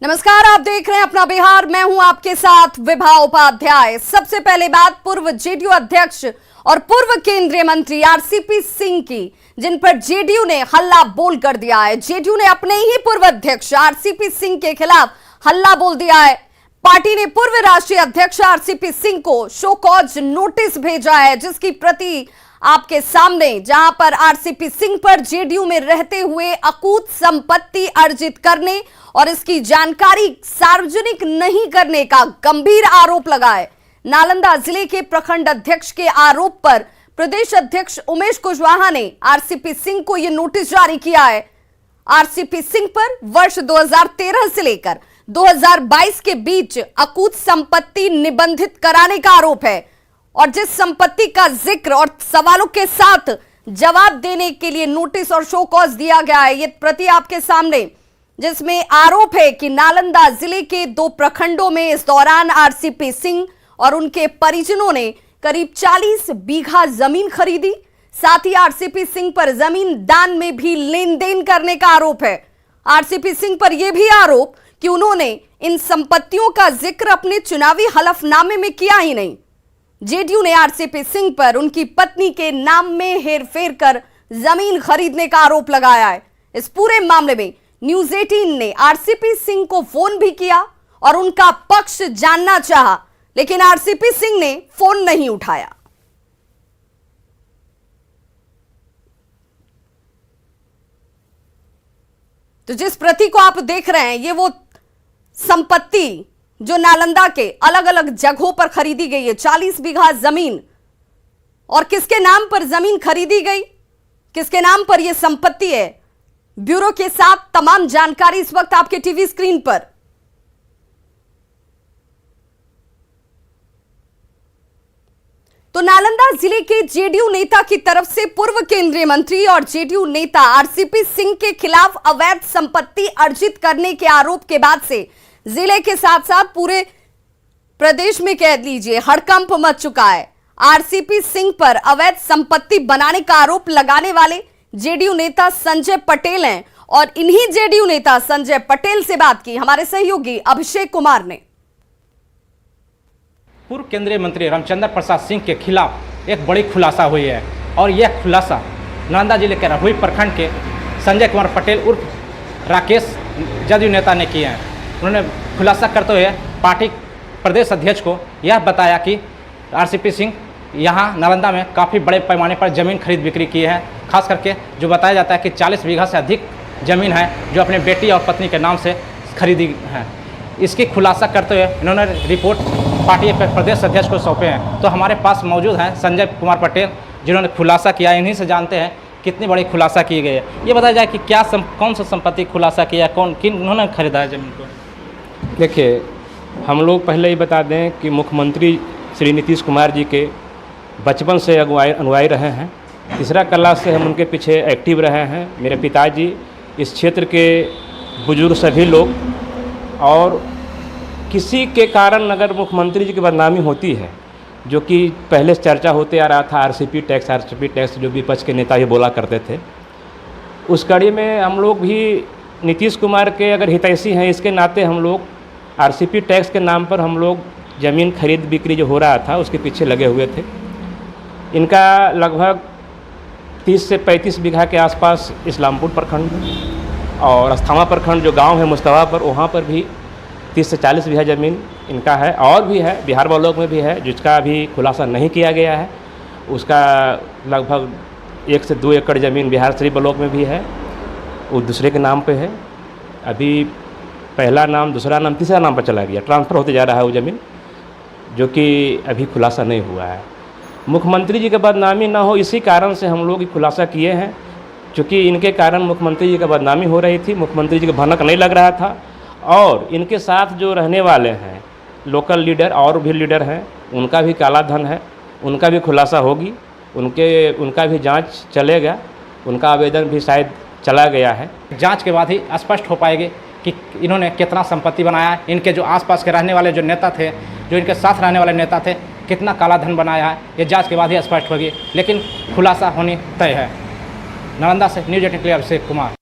नमस्कार, आप देख रहे हैं अपना बिहार। मैं हूं आपके साथ विभा उपाध्याय। सबसे पहले बात पूर्व जेडीयू अध्यक्ष और पूर्व केंद्रीय मंत्री आरसीपी सिंह की, जिन पर जेडीयू ने हल्ला बोल कर दिया है। जेडीयू ने अपने ही पूर्व अध्यक्ष आरसीपी सिंह के खिलाफ हल्ला बोल दिया है। पार्टी ने पूर्व राष्ट्रीय अध्यक्ष आरसीपी सिंह को शो कॉज नोटिस भेजा है, जिसकी प्रति आपके सामने, जहां पर आरसीपी सिंह पर जेडीयू में रहते हुए अकूत संपत्ति अर्जित करने और इसकी जानकारी सार्वजनिक नहीं करने का गंभीर आरोप लगा है। नालंदा जिले के प्रखंड अध्यक्ष के आरोप पर प्रदेश अध्यक्ष उमेश कुशवाहा ने आरसीपी सिंह को यह नोटिस जारी किया है। आरसीपी सिंह पर वर्ष 2013 से लेकर 2022 के बीच अकूत संपत्ति निबंधित कराने का आरोप है और जिस संपत्ति का जिक्र और सवालों के साथ जवाब देने के लिए नोटिस और शो कॉज दिया गया है, ये प्रति आपके सामने, जिसमें आरोप है कि नालंदा जिले के 2 प्रखंडों में इस दौरान आरसीपी सिंह और उनके परिजनों ने करीब 40 बीघा जमीन खरीदी। साथ ही आरसीपी सिंह पर जमीन दान में भी लेन देन करने का आरोप है। आरसीपी सिंह पर यह भी आरोप कि उन्होंने इन संपत्तियों का जिक्र अपने चुनावी हलफनामे में किया ही नहीं। जेडीयू ने आरसीपी सिंह पर उनकी पत्नी के नाम में हेरफेर कर जमीन खरीदने का आरोप लगाया है। इस पूरे मामले में न्यूज 18 ने आरसीपी सिंह को फोन भी किया और उनका पक्ष जानना चाहा, लेकिन आरसीपी सिंह ने फोन नहीं उठाया। तो जिस प्रति को आप देख रहे हैं, ये वो संपत्ति जो नालंदा के अलग अलग जगहों पर खरीदी गई है, 40 बीघा जमीन। और किसके नाम पर जमीन खरीदी गई, किसके नाम पर यह संपत्ति है, ब्यूरो के साथ तमाम जानकारी इस वक्त आपके टीवी स्क्रीन पर। तो नालंदा जिले के जेडीयू नेता की तरफ से पूर्व केंद्रीय मंत्री और जेडीयू नेता आरसीपी सिंह के खिलाफ अवैध संपत्ति अर्जित करने के आरोप के बाद से जिले के साथ साथ पूरे प्रदेश में कह लीजिए हड़कंप मच चुका है। आरसीपी सिंह पर अवैध संपत्ति बनाने का आरोप लगाने वाले जेडीयू नेता संजय पटेल हैं और इन्हीं जेडीयू नेता संजय पटेल से बात की हमारे सहयोगी अभिषेक कुमार ने। पूर्व केंद्रीय मंत्री रामचंद्र प्रसाद सिंह के खिलाफ एक बड़ी खुलासा हुई है और यह खुलासा नालंदा जिले के रहुई प्रखंड के संजय कुमार पटेल उर्फ राकेश जदयू नेता ने किए हैं। उन्होंने खुलासा करते हुए पार्टी प्रदेश अध्यक्ष को यह बताया कि आरसीपी सिंह यहाँ नालंदा में काफ़ी बड़े पैमाने पर ज़मीन खरीद बिक्री की है। खास करके जो बताया जाता है कि 40 बीघा से अधिक ज़मीन है जो अपने बेटी और पत्नी के नाम से खरीदी है। इसकी खुलासा करते हुए इन्होंने रिपोर्ट पार्टी प्रदेश अध्यक्ष को सौंपे हैं। तो हमारे पास मौजूद हैं संजय कुमार पटेल, जिन्होंने खुलासा किया। इन्हीं से जानते हैं कितनी बड़ी खुलासा की गई है। ये बताया जाए कि क्या कौन सा संपत्ति खुलासा किया, उन्होंने खरीदा है ज़मीन को। देखिए, हम लोग पहले ही बता दें कि मुख्यमंत्री श्री नीतीश कुमार जी के बचपन से अनुयायी रहे हैं। तीसरा क्लास से हम उनके पीछे एक्टिव रहे हैं। मेरे पिताजी, इस क्षेत्र के बुजुर्ग सभी लोग, और किसी के कारण अगर मुख्यमंत्री जी की बदनामी होती है, जो कि पहले से चर्चा होते आ रहा था, आरसीपी टैक्स जो विपक्ष के नेता ही बोला करते थे, उस कड़ी में हम लोग भी नीतीश कुमार के अगर हितैषी हैं, इसके नाते हम लोग आरसीपी टैक्स के नाम पर हम लोग ज़मीन खरीद बिक्री जो हो रहा था उसके पीछे लगे हुए थे। इनका लगभग 30 से 35 बीघा के आसपास इस्लामपुर प्रखंड और अस्थामा प्रखंड जो गांव है मुस्तवा पर, वहाँ पर भी 30 से 40 बीघा ज़मीन इनका है। और भी है, बिहार ब्लॉक में भी है, जिसका अभी खुलासा नहीं किया गया है। उसका लगभग 1 से 2 एकड़ ज़मीन बिहार शरीफ ब्लॉक में भी है, वो दूसरे के नाम पे है। अभी पहला नाम, दूसरा नाम, तीसरा नाम पर चला गया, ट्रांसफ़र होते जा रहा है वो ज़मीन, जो कि अभी खुलासा नहीं हुआ है। मुख्यमंत्री जी की बदनामी ना हो, इसी कारण से हम लोग ये खुलासा किए हैं, क्योंकि इनके कारण मुख्यमंत्री जी की बदनामी हो रही थी, मुख्यमंत्री जी का भनक नहीं लग रहा था। और इनके साथ जो रहने वाले हैं लोकल लीडर और भी लीडर हैं, उनका भी काला धन है, उनका भी खुलासा होगी, उनका भी जांच चलेगा, उनका आवेदन भी शायद चला गया है। जांच के बाद ही स्पष्ट हो पाएगी कि इन्होंने कितना संपत्ति बनाया है। इनके जो आसपास के रहने वाले जो नेता थे, जो इनके साथ रहने वाले नेता थे, कितना काला धन बनाया है, ये जांच के बाद ही स्पष्ट होगी, लेकिन खुलासा होनी तय है। नालंदा से न्यूज 18 के लिए अभिषेक कुमार।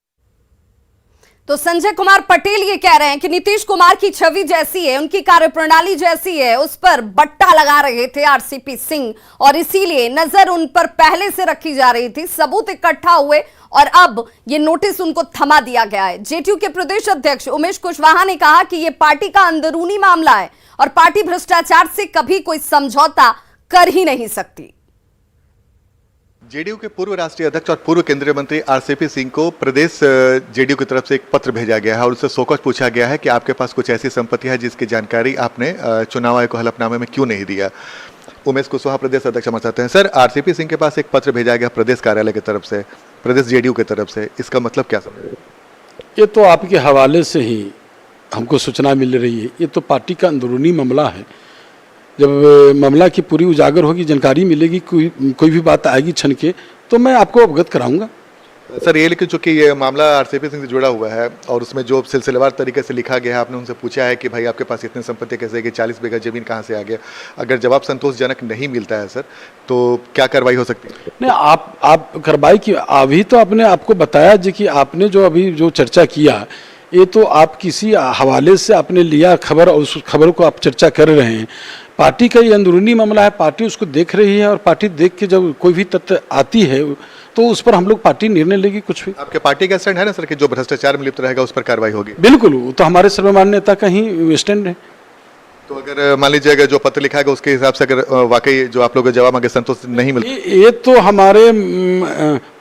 तो संजय कुमार पटेल ये कह रहे हैं कि नीतीश कुमार की छवि जैसी है, उनकी कार्यप्रणाली जैसी है, उस पर बट्टा लगा रहे थे आरसीपी सिंह और इसीलिए नजर उन पर पहले से रखी जा रही थी। सबूत इकट्ठा हुए और अब ये नोटिस उनको थमा दिया गया है। जेडीयू के प्रदेश अध्यक्ष उमेश कुशवाहा ने कहा कि यह पार्टी का अंदरूनी मामला है और पार्टी भ्रष्टाचार से कभी कोई समझौता कर ही नहीं सकती। जेडीयू के पूर्व राष्ट्रीय अध्यक्ष और पूर्व केंद्रीय मंत्री आरसीपी सिंह को प्रदेश जेडीयू की तरफ से एक पत्र भेजा गया है और उससे शोकॉज पूछा गया है कि आपके पास कुछ ऐसी संपत्ति है जिसकी जानकारी आपने चुनाव आयोग को हलफनामे में क्यों नहीं दिया। उमेश कुशवाहा प्रदेश अध्यक्ष हमारे साथ हैं। सर, आरसीपी सिंह के पास एक पत्र भेजा गया प्रदेश कार्यालय की तरफ से, प्रदेश जेडीयू की तरफ से, इसका मतलब क्या समझे? ये तो आपके हवाले से ही हमको सूचना मिल रही है। ये तो पार्टी का अंदरूनी मामला है। जब मामला की पूरी उजागर होगी, जानकारी मिलेगी, कोई भी बात आएगी छन के, तो मैं आपको अवगत कराऊंगा। सर, ये लेकिन चूंकि ये मामला आरसीपी सिंह से जुड़ा हुआ है और उसमें जो सिलसिलेवार तरीके से लिखा गया है, आपने उनसे पूछा है कि भाई आपके पास इतनी संपत्ति कैसे है, कि 40 बीघा जमीन कहाँ से आ गया। अगर जवाब संतोषजनक नहीं मिलता है सर, तो क्या कार्रवाई हो सकती है? नहीं, आप कार्रवाई की अभी तो आपने आपको बताया जी कि आपने जो अभी जो चर्चा किया, ये तो आप किसी हवाले से आपने लिया खबर और उस खबर को आप चर्चा कर रहे हैं। पार्टी का ये अंदरूनी मामला है, पार्टी उसको देख रही है और पार्टी देख के जब कोई भी तथ्य आती है तो उस पर हम लोग पार्टी निर्णय लेगी। कुछ भी आपके पार्टी का स्टैंड है ना सर कि जो भ्रष्टाचार में लिप्त रहेगा उस पर कार्रवाई होगी? बिल्कुल, वो तो हमारे सर्वमान्य नेता का ही स्टैंड है। तो अगर मान लीजिए अगर जो पत्र लिखा है उसके हिसाब से अगर वाकई जो आप लोग का जवाब आगे संतोष नहीं मिलता, ये तो हमारे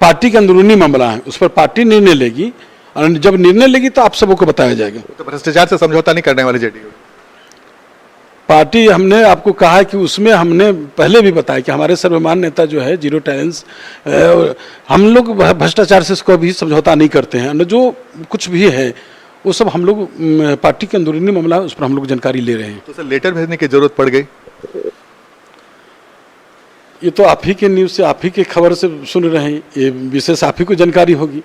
पार्टी का अंदरूनी मामला है, उस पर पार्टी निर्णय लेगी और जब निर्णय लेगी तो आप सबको बताया जाएगा। तो भ्रष्टाचार से समझौता नहीं करने वाले जेडीयू पार्टी, हमने आपको कहा है कि उसमें हमने पहले भी बताया कि हमारे सर्वमान्य नेता जो है जीरो टॉलरेंस, हम लोग भ्रष्टाचार से कभी समझौता नहीं करते हैं। जो कुछ भी है वो सब हम लोग पार्टी के अंदरूनी मामला है, उस पर हम लोग जानकारी ले रहे हैं। तो सर, लेटर भेजने की जरूरत पड़ गई? ये तो आप ही के न्यूज़ से, आप ही के खबर से सुन रहे हैं, ये विशेष आप ही को जानकारी होगी।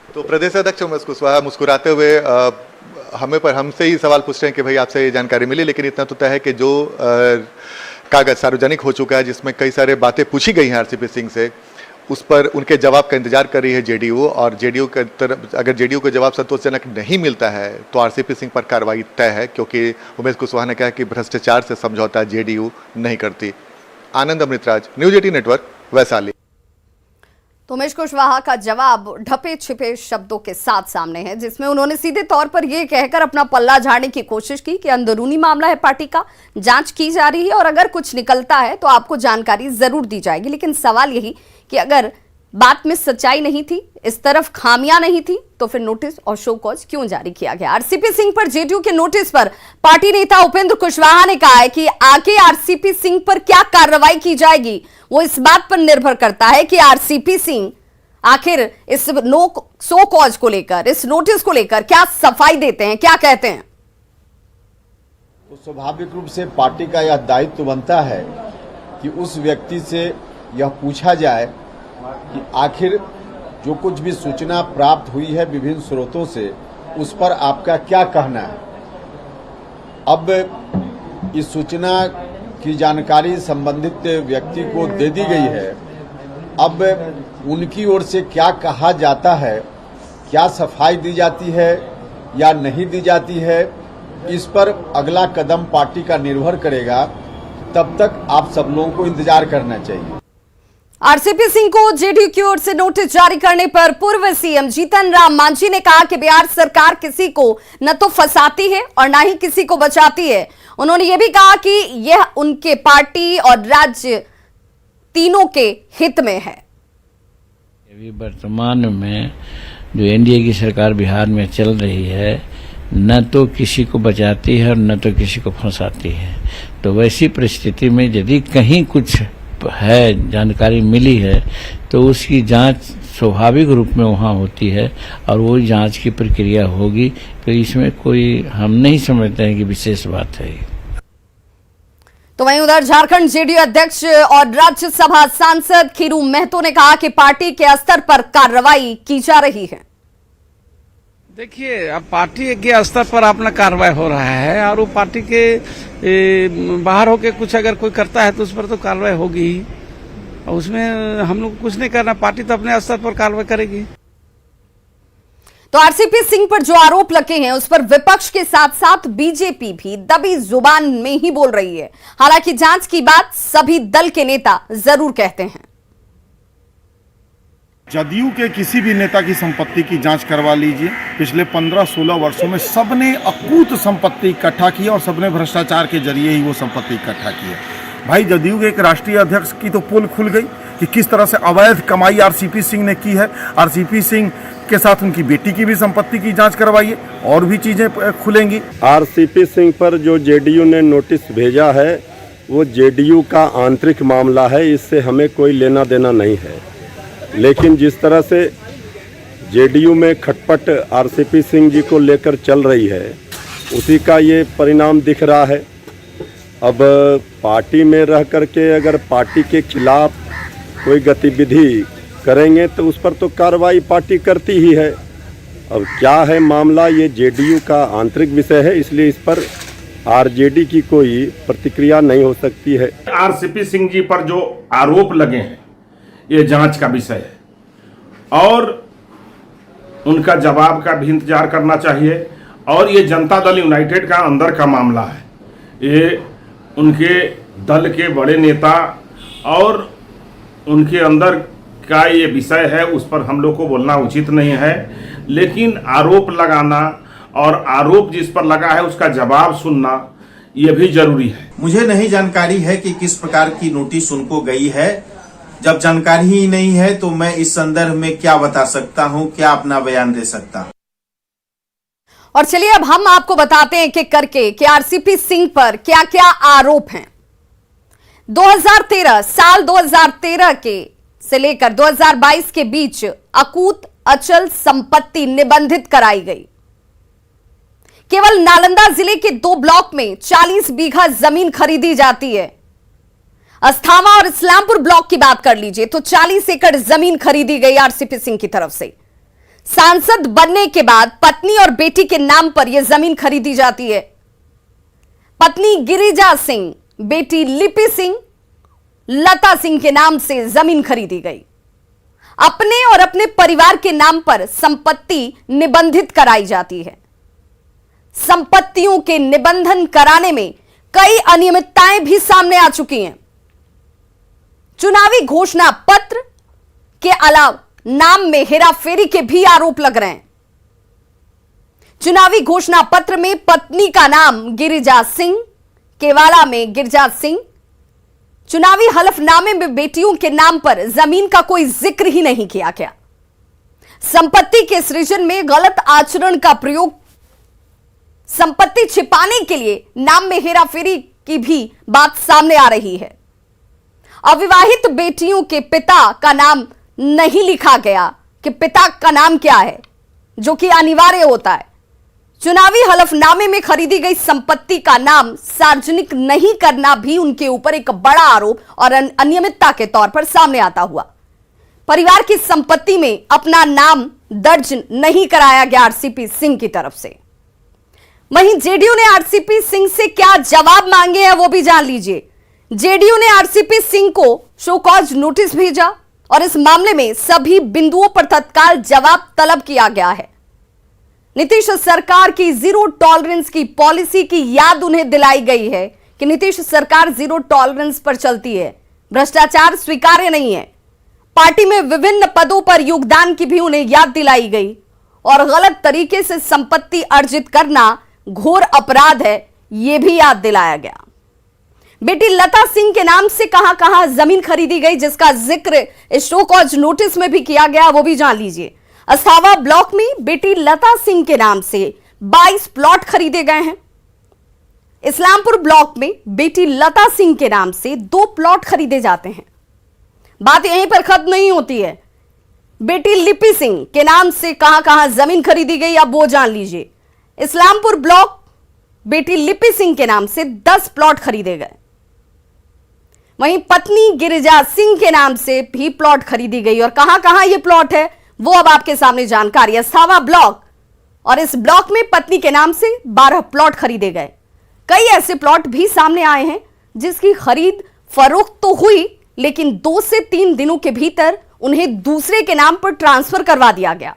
तो प्रदेश अध्यक्ष उमेश कुशवाहा मुस्कुराते हुए हमसे ही सवाल पूछ रहे हैं कि भाई आपसे ये जानकारी मिली, लेकिन इतना तो तय है कि जो कागज सार्वजनिक हो चुका है जिसमें कई सारे बातें पूछी गई हैं आरसीपी सिंह से, उस पर उनके जवाब का इंतजार कर रही है जेडीयू। और जेडीयू के तरफ अगर जेडीयू को जवाब संतोषजनक नहीं मिलता है तो आरसीपी सिंह पर कार्रवाई तय है, क्योंकि उमेश कुशवाहा ने कहा कि भ्रष्टाचार से समझौता जेडीयू नहीं करती। आनंद अमृतराज, न्यूज 18 नेटवर्क, वैशाली। तो उमेश कुशवाहा का जवाब ढपे छिपे शब्दों के साथ सामने है, जिसमें उन्होंने सीधे तौर पर यह कहकर अपना पल्ला झाड़ने की कोशिश की कि अंदरूनी मामला है, पार्टी का जांच की जा रही है और अगर कुछ निकलता है तो आपको जानकारी जरूर दी जाएगी। लेकिन सवाल यही कि अगर बात में सच्चाई नहीं थी, इस तरफ खामियां नहीं थी, तो फिर नोटिस और शो कॉज क्यों जारी किया गया? आरसीपी सिंह पर जेडीयू के नोटिस पर पार्टी नेता उपेंद्र कुशवाहा ने कहा है कि आगे आरसीपी सिंह पर क्या कार्रवाई की जाएगी वो इस बात पर निर्भर करता है कि आरसीपी सिंह आखिर इस शो कॉज को लेकर, इस नोटिस को लेकर क्या सफाई देते हैं, क्या कहते हैं। तो स्वाभाविक रूप से पार्टी का यह दायित्व बनता है कि उस व्यक्ति से यह पूछा जाए कि आखिर जो कुछ भी सूचना प्राप्त हुई है विभिन्न स्रोतों से, उस पर आपका क्या कहना है। अब इस सूचना की जानकारी संबंधित व्यक्ति को दे दी गई है, अब उनकी ओर से क्या कहा जाता है, क्या सफाई दी जाती है या नहीं दी जाती है, इस पर अगला कदम पार्टी का निर्भर करेगा। तब तक आप सब लोगों को इंतजार करना चाहिए। आरसीपी सिंह को जेडीयू की ओर से नोटिस जारी करने पर पूर्व सीएम जीतन राम मांझी ने कहा कि बिहार सरकार किसी को न तो फंसाती है और न ही किसी को बचाती है। उन्होंने यह भी कहा कि यह उनके पार्टी और राज्य तीनों के हित में है। अभी वर्तमान में जो एनडीए की सरकार बिहार में चल रही है, न तो किसी को बचाती है और न तो किसी को फंसाती है। तो वैसी परिस्थिति में यदि कहीं कुछ है, जानकारी मिली है, तो उसकी जांच स्वाभाविक रूप में वहाँ होती है और वो जांच की प्रक्रिया होगी। तो इसमें कोई हम नहीं समझते हैं कि विशेष बात है। तो वहीं उधर झारखंड जेडीयू अध्यक्ष और राज्यसभा सांसद खीरू महतो ने कहा कि पार्टी के स्तर पर कार्रवाई की जा रही है। देखिए, अब पार्टी के स्तर पर अपना कार्रवाई हो रहा है और वो पार्टी के बाहर होके कुछ अगर कोई करता है तो उस पर तो कार्रवाई होगी ही, और उसमें हम लोग कुछ नहीं करना, पार्टी तो अपने स्तर पर कार्रवाई करेगी। तो आरसीपी सिंह पर जो आरोप लगे हैं उस पर विपक्ष के साथ साथ बीजेपी भी दबी जुबान में ही बोल रही है। हालांकि जांच की बात सभी दल के नेता जरूर कहते हैं। जदयू के किसी भी नेता की संपत्ति की जांच करवा लीजिए। पिछले 15-16 वर्षों में सबने अकूत संपत्ति इकट्ठा की और सबने भ्रष्टाचार के जरिए ही वो संपत्ति इकट्ठा की है। भाई जदयू के एक राष्ट्रीय अध्यक्ष की तो पोल खुल गई कि किस तरह से अवैध कमाई आरसीपी सिंह ने की है। आरसीपी सिंह के साथ उनकी बेटी की भी संपत्ति की जांच करवाइए, और भी चीजें खुलेंगी। आरसीपी सिंह पर जो जेडीयू ने नोटिस भेजा है वो जेडीयू का आंतरिक मामला है, इससे हमें कोई लेना देना नहीं है। लेकिन जिस तरह से जेडीयू में खटपट आरसीपी सिंह जी को लेकर चल रही है उसी का ये परिणाम दिख रहा है। अब पार्टी में रह करके अगर पार्टी के खिलाफ कोई गतिविधि करेंगे तो उस पर तो कार्रवाई पार्टी करती ही है। अब क्या है मामला, ये जेडीयू का आंतरिक विषय है, इसलिए इस पर आरजेडी की कोई प्रतिक्रिया नहीं हो सकती है। आरसीपी सिंह जी पर जो आरोप लगे हैं ये जांच का विषय है और उनका जवाब का भी इंतजार करना चाहिए। और ये जनता दल यूनाइटेड का अंदर का मामला है, ये उनके दल के बड़े नेता और उनके अंदर का ये विषय है, उस पर हम लोग को बोलना उचित नहीं है। लेकिन आरोप लगाना और आरोप जिस पर लगा है उसका जवाब सुनना ये भी जरूरी है। मुझे नहीं जानकारी है कि किस प्रकार की नोटिस उनको गई है। जब जानकारी ही नहीं है तो मैं इस संदर्भ में क्या बता सकता हूं, क्या अपना बयान दे सकता हूं। और चलिए अब हम आपको बताते हैं कि करके कि आरसीपी सिंह पर क्या क्या आरोप हैं। साल 2013 के से लेकर 2022 के बीच अकूत अचल संपत्ति निबंधित कराई गई। केवल नालंदा जिले के 2 ब्लॉक में 40 बीघा जमीन खरीदी जाती है। अस्थावा और इस्लामपुर ब्लॉक की बात कर लीजिए तो 40 एकड़ जमीन खरीदी गई आरसीपी सिंह की तरफ से। सांसद बनने के बाद पत्नी और बेटी के नाम पर यह जमीन खरीदी जाती है। पत्नी गिरिजा सिंह, बेटी लिपि सिंह, लता सिंह के नाम से जमीन खरीदी गई। अपने और अपने परिवार के नाम पर संपत्ति निबंधित कराई जाती है। संपत्तियों के निबंधन कराने में कई अनियमितताएं भी सामने आ चुकी हैं। चुनावी घोषणा पत्र के अलावा नाम में हेराफेरी के भी आरोप लग रहे हैं। चुनावी घोषणा पत्र में पत्नी का नाम गिरिजा सिंह, केवाड़ा में गिरिजा सिंह। चुनावी हलफनामे में बेटियों के नाम पर जमीन का कोई जिक्र ही नहीं किया गया। संपत्ति के सृजन में गलत आचरण का प्रयोग, संपत्ति छिपाने के लिए नाम में हेराफेरी की भी बात सामने आ रही है। अविवाहित बेटियों के पिता का नाम नहीं लिखा गया कि पिता का नाम क्या है, जो कि अनिवार्य होता है। चुनावी हलफनामे में खरीदी गई संपत्ति का नाम सार्वजनिक नहीं करना भी उनके ऊपर एक बड़ा आरोप और अनियमितता के तौर पर सामने आता हुआ। परिवार की संपत्ति में अपना नाम दर्ज नहीं कराया गया आरसीपी सिंह की तरफ से। वहीं जेडीयू ने आरसीपी सिंह से क्या जवाब मांगे हैं वो भी जान लीजिए। जेडीयू ने आरसीपी सिंह को शो कॉज नोटिस भेजा और इस मामले में सभी बिंदुओं पर तत्काल जवाब तलब किया गया है। नीतीश सरकार की जीरो टॉलरेंस की पॉलिसी की याद उन्हें दिलाई गई है कि नीतीश सरकार जीरो टॉलरेंस पर चलती है, भ्रष्टाचार स्वीकार्य नहीं है। पार्टी में विभिन्न पदों पर योगदान की भी उन्हें याद दिलाई गई और गलत तरीके से संपत्ति अर्जित करना घोर अपराध है, यह भी याद दिलाया गया। बेटी लता सिंह के नाम से कहां जमीन खरीदी गई जिसका जिक्र इस शो कॉज नोटिस में भी किया गया, वो भी जान लीजिए। अस्थावा ब्लॉक में बेटी लता सिंह के नाम से 22 प्लॉट खरीदे गए हैं। इस्लामपुर ब्लॉक में बेटी लता सिंह के नाम से 2 प्लॉट खरीदे जाते हैं। बात यहीं पर खत्म नहीं होती है। बेटी लिपि सिंह के नाम से कहां जमीन खरीदी गई अब वो जान लीजिए। इस्लामपुर ब्लॉक बेटी लिपि सिंह के नाम से 10 प्लॉट खरीदे गए। वहीं पत्नी गिरिजा सिंह के नाम से भी प्लॉट खरीदी गई और कहां ये प्लॉट है वो अब आपके सामने जानकारी। अस्थावा ब्लॉक और इस ब्लॉक में पत्नी के नाम से 12 प्लॉट खरीदे गए। कई ऐसे प्लॉट भी सामने आए हैं जिसकी खरीद फरोख्त तो हुई लेकिन 2 से 3 दिनों के भीतर उन्हें दूसरे के नाम पर ट्रांसफर करवा दिया गया।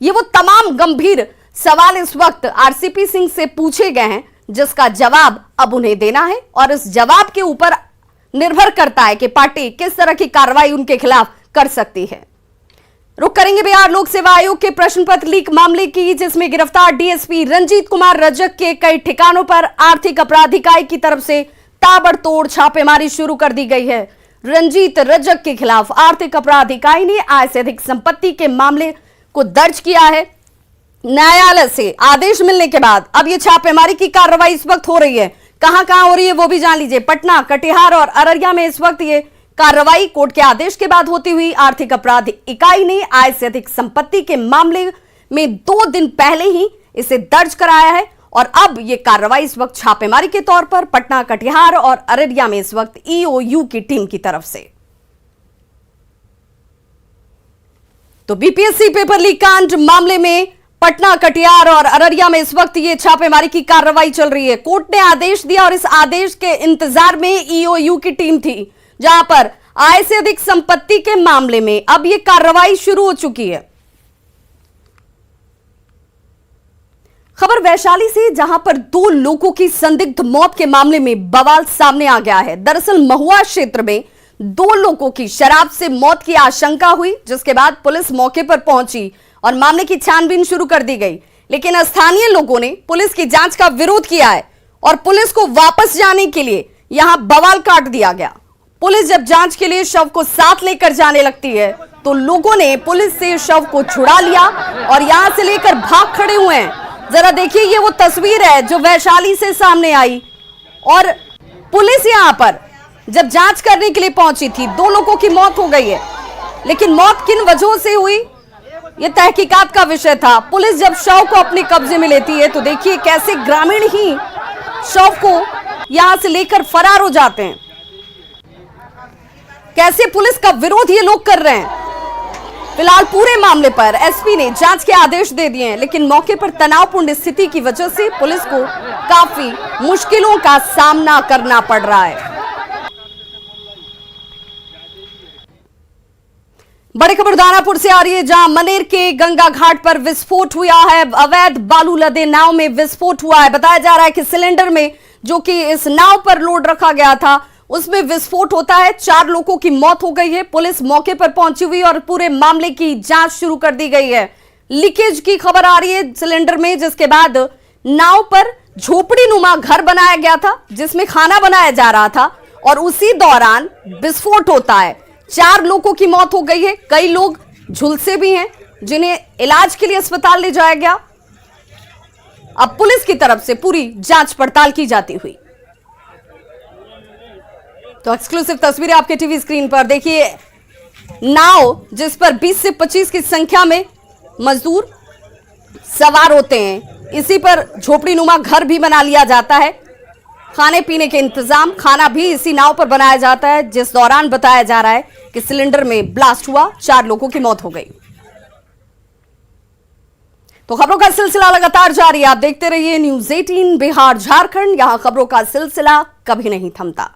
ये वो तमाम गंभीर सवाल इस वक्त आरसीपी सिंह से पूछे गए हैं, जिसका जवाब अब उन्हें देना है और इस जवाब के ऊपर निर्भर करता है कि पार्टी किस तरह की कार्रवाई उनके खिलाफ कर सकती है। रुक करेंगे बिहार लोक सेवा आयोग के प्रश्न पत्र लीक मामले की, जिसमें गिरफ्तार डीएसपी रंजीत कुमार रजक के कई ठिकानों पर आर्थिक अपराध इकाई की तरफ से ताबड़तोड़ छापेमारी शुरू कर दी गई है। रंजीत रजक के खिलाफ आर्थिक अपराध इकाई ने आय से अधिक संपत्ति के मामले को दर्ज किया है। न्यायालय से आदेश मिलने के बाद अब ये छापेमारी की कार्रवाई इस वक्त हो रही है। कहां हो रही है वो भी जान लीजिए। पटना, कटिहार और अररिया में इस वक्त ये कार्रवाई कोर्ट के आदेश के बाद होती हुई। आर्थिक अपराध इकाई ने आय से अधिक संपत्ति के मामले में 2 दिन पहले ही इसे दर्ज कराया है और अब ये कार्रवाई इस वक्त छापेमारी के तौर पर पटना, कटिहार और अररिया में इस वक्त ईओयू की टीम की तरफ से। तो बीपीएससी पेपर लीक कांड मामले में पटना, कटिहार और अररिया में इस वक्त ये छापेमारी की कार्रवाई चल रही है। कोर्ट ने आदेश दिया और इस आदेश के इंतजार में ईओयू की टीम थी, जहां पर आय से अधिक संपत्ति के मामले में अब ये कार्रवाई शुरू हो चुकी है। खबर वैशाली से, जहां पर 2 लोगों की संदिग्ध मौत के मामले में बवाल सामने आ गया है। दरअसल महुआ क्षेत्र में 2 लोगों की शराब से मौत की आशंका हुई, जिसके बाद पुलिस मौके पर पहुंची और मामले की छानबीन शुरू कर दी गई। लेकिन स्थानीय लोगों ने पुलिस की जांच का विरोध किया है और पुलिस को वापस जाने के लिए यहां बवाल काट दिया गया। पुलिस जब जांच के लिए शव को साथ लेकर जाने लगती है तो लोगों ने पुलिस से शव को छुड़ा लिया और यहां से लेकर भाग खड़े हुए हैं। जरा देखिए, ये वो तस्वीर है जो वैशाली से सामने आई और पुलिस यहां पर जब जांच करने के लिए पहुंची थी। 2 लोगों की मौत हो गई है, लेकिन मौत किन वजहों से हुई यह तहकीकात का विषय था। पुलिस जब शव को अपने कब्जे में लेती है तो देखिए कैसे ग्रामीण ही शव को यहां से लेकर फरार हो जाते हैं। कैसे पुलिस का विरोध ये लोग कर रहे हैं। फिलहाल पूरे मामले पर एसपी ने जांच के आदेश दे दिए हैं, लेकिन मौके पर तनावपूर्ण स्थिति की वजह से पुलिस को काफी मुश्किलों का सामना करना पड़ रहा है। बड़ी खबर दानापुर से आ रही है, जहां मनेर के गंगा घाट पर विस्फोट हुआ है। अवैध बालू लदे नाव में विस्फोट हुआ है। बताया जा रहा है कि सिलेंडर में जो कि इस नाव पर लोड रखा गया था उसमें विस्फोट होता है। 4 लोगों की मौत हो गई है। पुलिस मौके पर पहुंची हुई और पूरे मामले की जांच शुरू कर दी गई है। लीकेज की खबर आ रही है सिलेंडर में, जिसके बाद नाव पर झोपड़ी नुमा घर बनाया गया था जिसमें खाना बनाया जा रहा था और उसी दौरान विस्फोट होता है। 4 लोगों की मौत हो गई है। कई लोग झुलसे भी हैं जिन्हें इलाज के लिए अस्पताल ले जाया गया। अब पुलिस की तरफ से पूरी जांच पड़ताल की जाती हुई। तो एक्सक्लूसिव तस्वीरें आपके टीवी स्क्रीन पर देखिए। नाव जिस पर 20 से 25 की संख्या में मजदूर सवार होते हैं, इसी पर झोपड़ी नुमा घर भी बना लिया जाता है। खाने पीने के इंतजाम, खाना भी इसी नाव पर बनाया जाता है, जिस दौरान बताया जा रहा है कि सिलेंडर में ब्लास्ट हुआ, 4 लोगों की मौत हो गई। तो खबरों का सिलसिला लगातार जारी है। आप देखते रहिए न्यूज़ 18 बिहार झारखंड। यहां खबरों का सिलसिला कभी नहीं थमता।